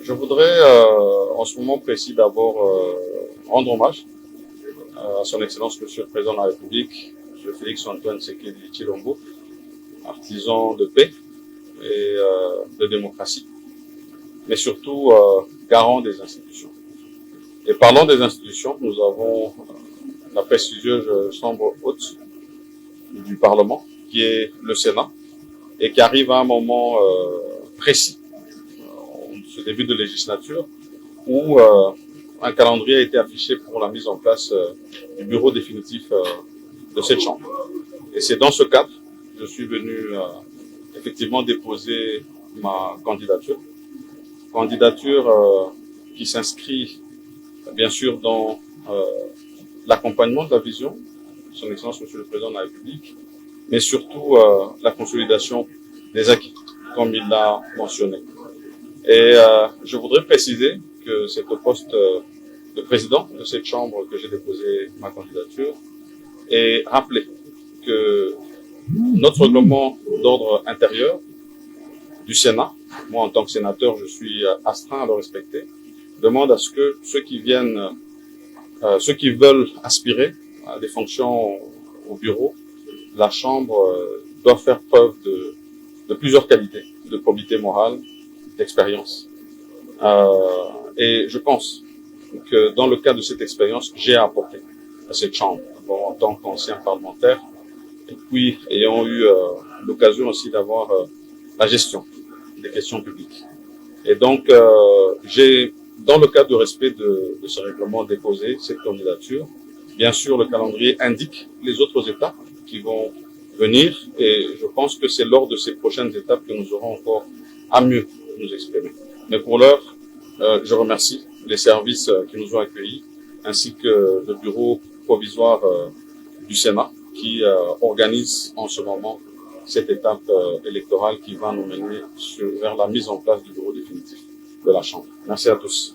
Je voudrais, en ce moment précis, d'abord rendre hommage à son Excellence Monsieur le Président de la République, M. Félix-Antoine Tshisekedi Tshilombo, artisan de paix et de démocratie, mais surtout garant des institutions. Et parlant des institutions, nous avons la prestigieuse chambre haute du Parlement, qui est le Sénat, et qui arrive à un moment précis, ce début de législature, où un calendrier a été affiché pour la mise en place du bureau définitif de cette chambre. Et c'est dans ce cadre que je suis venu effectivement déposer ma candidature. Candidature qui s'inscrit bien sûr dans l'accompagnement de la vision de son Excellence Monsieur le Président de la République, mais surtout la consolidation des acquis, comme il l'a mentionné. Et je voudrais préciser que c'est au poste de président de cette chambre que j'ai déposé ma candidature et rappeler que notre règlement d'ordre intérieur du Sénat, moi en tant que sénateur je suis astreint à le respecter, demande à ce que ceux qui veulent aspirer à des fonctions au bureau, la chambre doit faire preuve de plusieurs qualités, de probité morale, d'expérience. Et je pense que dans le cadre de cette expérience, j'ai apporté à cette chambre, en tant qu'ancien parlementaire, et puis ayant eu l'occasion aussi d'avoir la gestion des questions publiques. Et donc, j'ai, dans le cadre du respect de ce règlement, déposé cette candidature. Bien sûr, le calendrier indique les autres étapes qui vont venir, et je pense que c'est lors de ces prochaines étapes que nous aurons encore à mieux nous exprimer. Mais pour l'heure, je remercie les services qui nous ont accueillis, ainsi que le bureau provisoire du Sénat, qui organise en ce moment cette étape électorale qui va nous mener vers la mise en place du bureau définitif de la Chambre. Merci à tous.